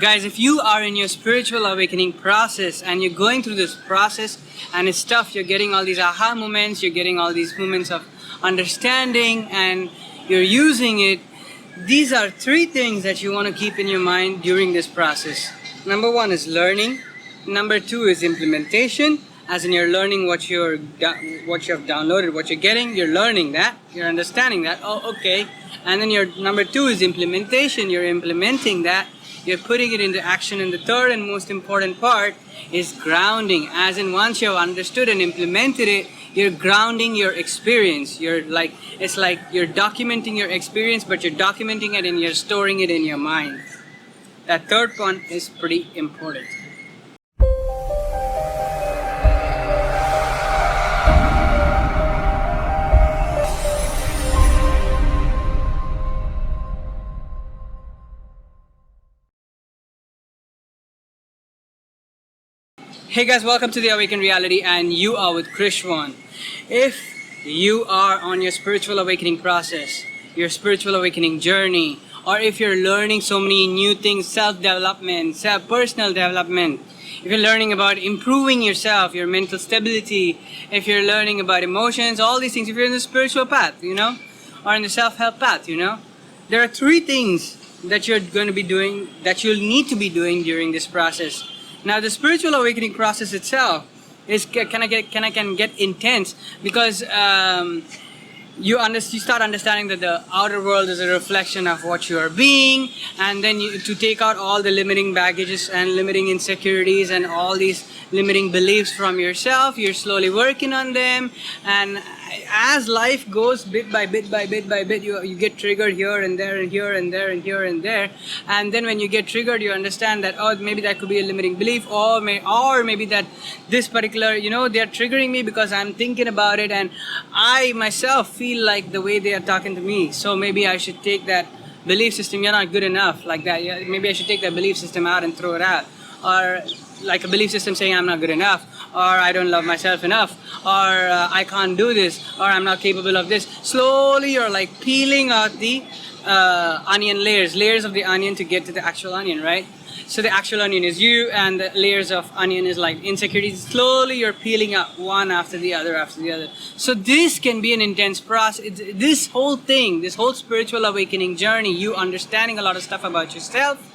Guys, if you are in your spiritual awakening process and you're going through this process and it's tough, you're getting all these aha moments, you're getting all these moments of understanding and you're using it, these are 3 things that you want to keep in your mind during this process. Number 1 is learning. Number 2 is implementation, as in you're learning what you have downloaded, what you're getting, you're learning that, you're understanding that, oh okay. And then your number 2 is implementation, you're implementing that, you're putting it into action. And the third and most important part is grounding, as in once you have understood and implemented it, you're grounding your experience. It's like you're documenting your experience, but you're documenting it and you're storing it in your mind. That third one is pretty important. Hey guys, welcome to the Awakened Reality, and you are with Krishwan. If you are on your spiritual awakening process, your spiritual awakening journey, or if you're learning so many new things, self-development, personal development, if you're learning about improving yourself, your mental stability, if you're learning about emotions, all these things, if you're in the spiritual path, or in the self-help path, there are 3 things that you're going to be doing, that you'll need to be doing during this process. Now, the spiritual awakening process itself can get intense because you start understanding that the outer world is a reflection of what you are being, and then to take out all the limiting baggages and limiting insecurities and all these limiting beliefs from yourself. You're slowly working on them, and as life goes bit by bit, you get triggered here and there and here and there and here and there. And then when you get triggered, you understand that, oh, maybe that could be a limiting belief, or maybe that this particular, they're triggering me because I'm thinking about it and I myself feel like the way they are talking to me. So maybe I should take that belief system, you're not good enough, like that. Yeah, maybe I should take that belief system out and throw it out. Or like a belief system saying I'm not good enough, or I don't love myself enough, or I can't do this, or I'm not capable of this. Slowly you're like peeling out the onion layers of the onion to get to the actual onion, right? So the actual onion is you, and the layers of onion is like insecurities. Slowly you're peeling out one after the other. So this can be an intense process. This whole thing, this whole spiritual awakening journey, you understanding a lot of stuff about yourself,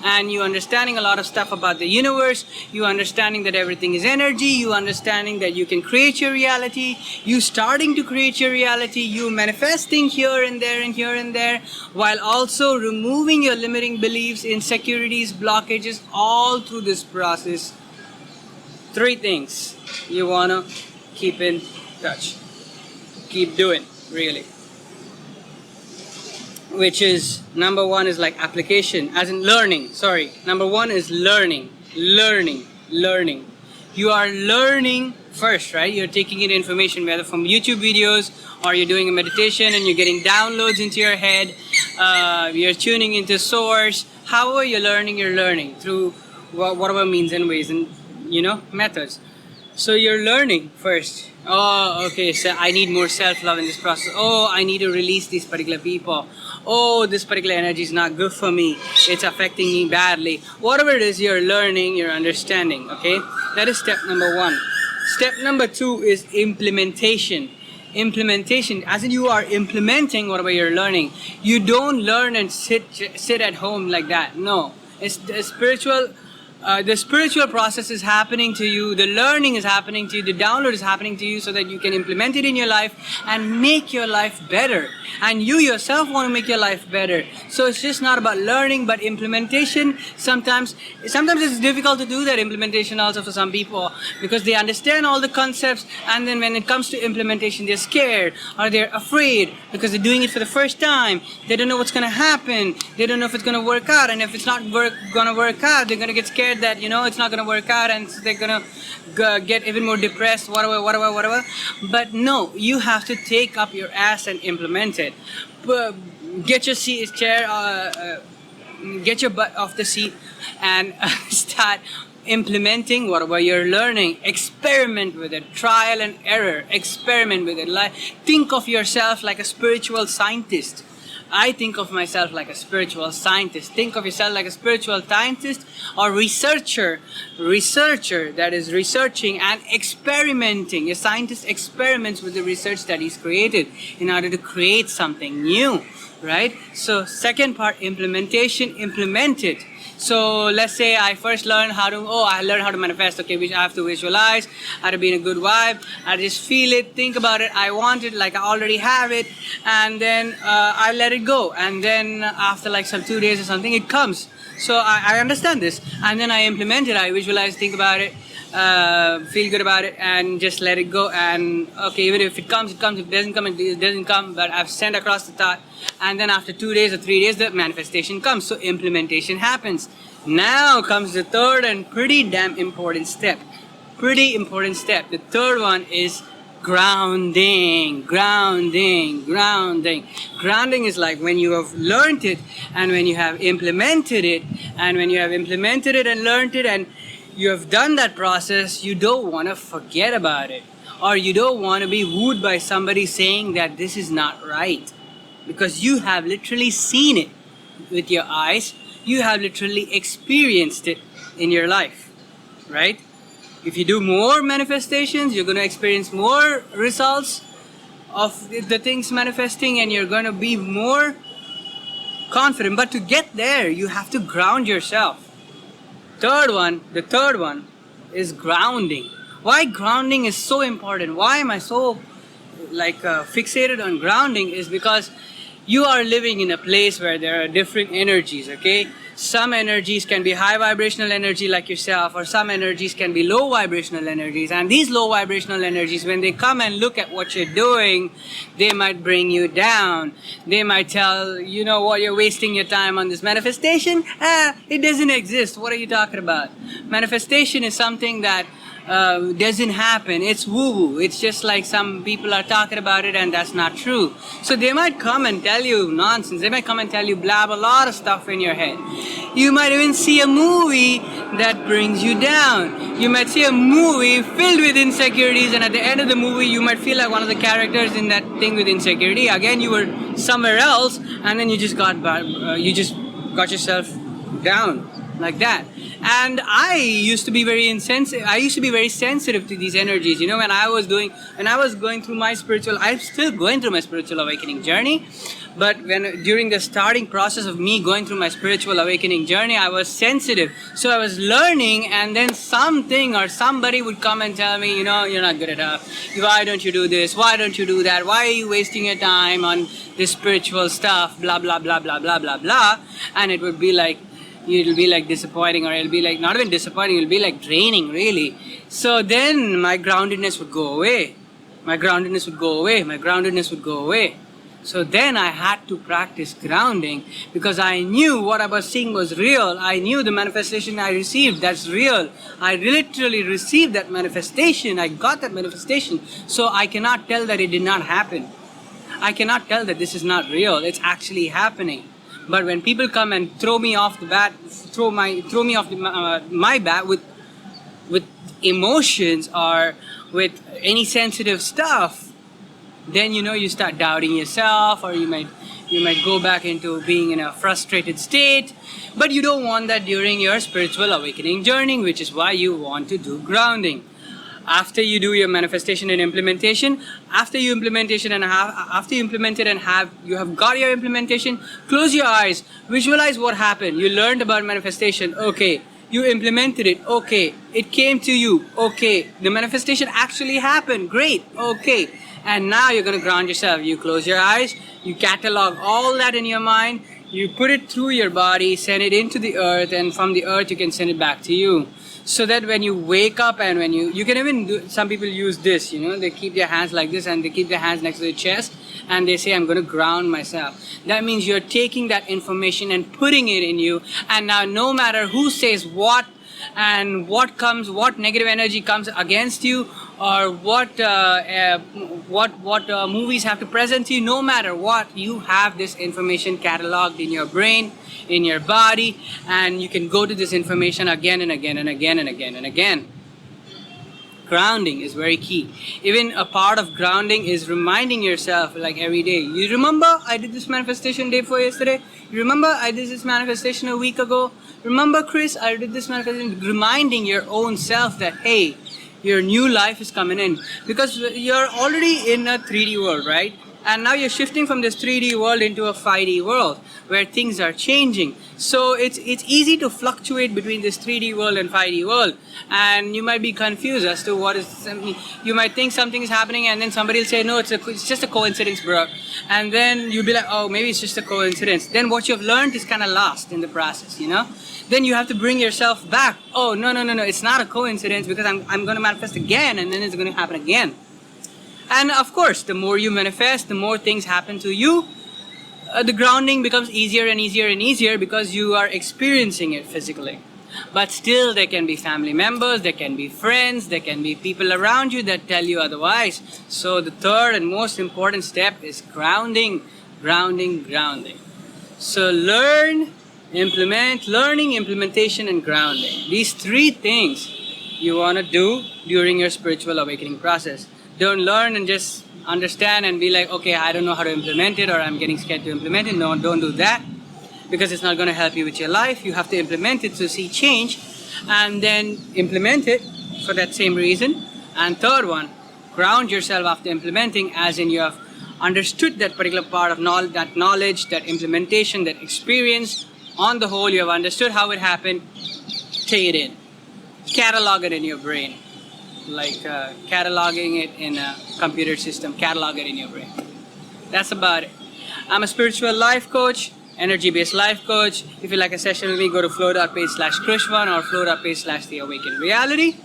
and you understanding a lot of stuff about the universe, you understanding that everything is energy, you understanding that you can create your reality, you starting to create your reality, you manifesting here and there and here and there, while also removing your limiting beliefs, insecurities, blockages, all through this process. 3 things you want to keep in touch, keep doing, really. Which is, number 1 is like application, as in learning, Number 1 is learning. You are learning first, right? You're taking in information, whether from YouTube videos, or you're doing a meditation and you're getting downloads into your head, you're tuning into source. However you're learning through whatever means and ways and, methods. So you're learning first. Oh, okay, so I need more self-love in this process. Oh, I need to release these particular people. Oh, this particular energy is not good for me. It's affecting me badly. Whatever it is, you're learning, you're understanding, okay? That is step number 1. Step number 2 is implementation. Implementation, as in you are implementing whatever you're learning. You don't learn and sit at home like that. No, it's the spiritual process is happening to you, the learning is happening to you, the download is happening to you so that you can implement it in your life and make your life better. And you yourself want to make your life better. So it's just not about learning, but implementation. Sometimes it's difficult to do that implementation also for some people, because they understand all the concepts, and then when it comes to implementation, they're scared or they're afraid because they're doing it for the first time. They don't know what's going to happen. They don't know if it's going to work out, and if it's not going to work out, they're going to get scared that it's not going to work out, and so they're going to get even more depressed, whatever. But no, you have to take up your ass and implement it. Get your get your butt off the seat and start implementing whatever you're learning. Experiment with it, trial and error. Experiment with it. Think of yourself like a spiritual scientist. I think of myself like a spiritual scientist. Think of yourself like a spiritual scientist or researcher. Researcher that is researching and experimenting. A scientist experiments with the research that he's created in order to create something new, right? So second part, implementation, implement it. So let's say I first learned how to, I learned how to manifest, okay, which I have to visualize, how to be in a good vibe, I just feel it, think about it, I want it, like I already have it, and then I let it go, and then after like some 2 days or something, it comes. So I understand this, and then I implement it, I visualize, think about it, feel good about it, and just let it go. And okay, even if it comes, it comes. If it doesn't come, it doesn't come. But I've sent across the thought, and then after 2 days or 3 days, the manifestation comes. So implementation happens. Now comes the third and pretty damn important step. Pretty important step. The third one is grounding. Grounding. Grounding. Grounding is like when you have learned it, and when you have implemented it, and when you have implemented it and learned it, and you have done that process, you don't want to forget about it, or you don't want to be wooed by somebody saying that this is not right, because you have literally seen it with your eyes, you have literally experienced it in your life, right? If you do more manifestations, you're going to experience more results of the things manifesting, and you're going to be more confident. But to get there, you have to ground yourself. The third one is grounding. Why grounding is so important? Why am I so fixated on grounding? Is because you are living in a place where there are different energies, okay? Some energies can be high vibrational energy like yourself, or some energies can be low vibrational energies. And these low vibrational energies, when they come and look at what you're doing, they might bring you down. They might tell, you know what, you're wasting your time on this manifestation. It doesn't exist. What are you talking about? Manifestation is something that doesn't happen. It's woo-woo. It's just like some people are talking about it, and that's not true. So they might come and tell you nonsense. They might come and tell you blab a lot of stuff in your head. You might even see a movie that brings you down. You might see a movie filled with insecurities, and at the end of the movie you might feel like one of the characters in that thing with insecurity. Again, you were somewhere else, and then you just got yourself down like that. And I used to be very insensitive. I used to be very sensitive to these energies. You know, when I was going through my I'm still going through my spiritual awakening journey. But during the starting process of me going through my spiritual awakening journey, I was sensitive. So I was learning, and then something or somebody would come and tell me, you know, you're not good enough. Why don't you do this? Why don't you do that? Why are you wasting your time on this spiritual stuff? Blah, blah, blah, blah, blah, blah, blah. And it would be like, it'll be like disappointing, or it'll be like not even disappointing, it'll be like draining, really. So then my groundedness would go away. My groundedness would go away. My groundedness would go away. So then I had to practice grounding, because I knew what I was seeing was real. I knew the manifestation I received, that's real. I literally received that manifestation. I got that manifestation. So I cannot tell that it did not happen. I cannot tell that this is not real. It's actually happening. But when people come and throw me off the bat, throw me off my bat with emotions or with any sensitive stuff, then you start doubting yourself, or you might go back into being in a frustrated state. But you don't want that during your spiritual awakening journey, which is why you want to do grounding. After you do your manifestation and implementation, after you implement it and you have got your implementation, close your eyes, visualize what happened. You learned about manifestation, okay. You implemented it, okay. It came to you, okay. The manifestation actually happened, great, okay. And now you're going to ground yourself. You close your eyes, you catalog all that in your mind, you put it through your body, send it into the earth, and from the earth you can send it back to you. So that when you wake up, and when you can even do, some people use this, they keep their hands like this, and they keep their hands next to their chest, and they say, I'm going to ground myself. That means you're taking that information and putting it in you, and now no matter who says what, and what negative energy comes against you, or what movies have to present to you, no matter what, you have this information cataloged in your brain, in your body, and you can go to this information again and again and again and again and again. grounding is very key. Even a part of grounding is reminding yourself, like every day, you remember I did this manifestation day before yesterday? You remember I did this manifestation a week ago? Remember, Chris, I did this manifestation? Reminding your own self that, hey, your new life is coming in, because you're already in a 3D world, right? And now you're shifting from this 3D world into a 5D world where things are changing. So it's easy to fluctuate between this 3D world and 5D world, and you might be confused as to what is. You might think something is happening, and then somebody will say, no, it's just a coincidence, bro. And then you'll be like, oh, maybe it's just a coincidence. Then what you've learned is kind of lost in the process, you know? Then you have to bring yourself back. Oh, no, it's not a coincidence, because I'm going to manifest again, and then it's going to happen again. And of course, the more you manifest, the more things happen to you. The grounding becomes easier and easier and easier because you are experiencing it physically. But still, there can be family members, there can be friends, there can be people around you that tell you otherwise. So the third and most important step is grounding, grounding, grounding. So learn, implement, learning, implementation, and grounding. These three things you want to do during your spiritual awakening process. Don't learn and just understand and be like, okay, I don't know how to implement it, or I'm getting scared to implement it. No, don't do that, because it's not going to help you with your life. You have to implement it to see change, and then implement it for that same reason. And third one, ground yourself after implementing, as in you have understood that particular part of knowledge, that implementation, that experience. On the whole, you have understood how it happened. Take it in. Catalog it in your brain. Like cataloging it in a computer system, catalog it in your brain. That's about it. I'm a spiritual life coach, energy-based life coach. If you like a session with me, go to flow.page/Krishwan or flow.page/theawakenedreality,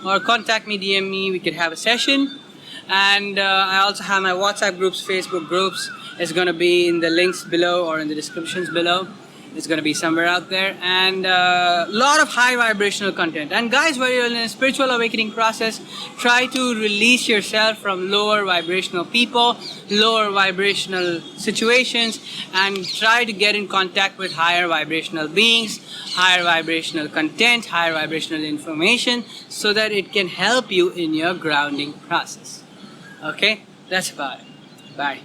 or contact me, DM me, we could have a session. And I also have my WhatsApp groups, Facebook groups. It's going to be in the links below or in the descriptions below. It's going to be somewhere out there, and a lot of high vibrational content. And guys, while you're in a spiritual awakening process, try to release yourself from lower vibrational people, lower vibrational situations, and try to get in contact with higher vibrational beings, higher vibrational content, higher vibrational information, so that it can help you in your grounding process. Okay, that's about it. Bye.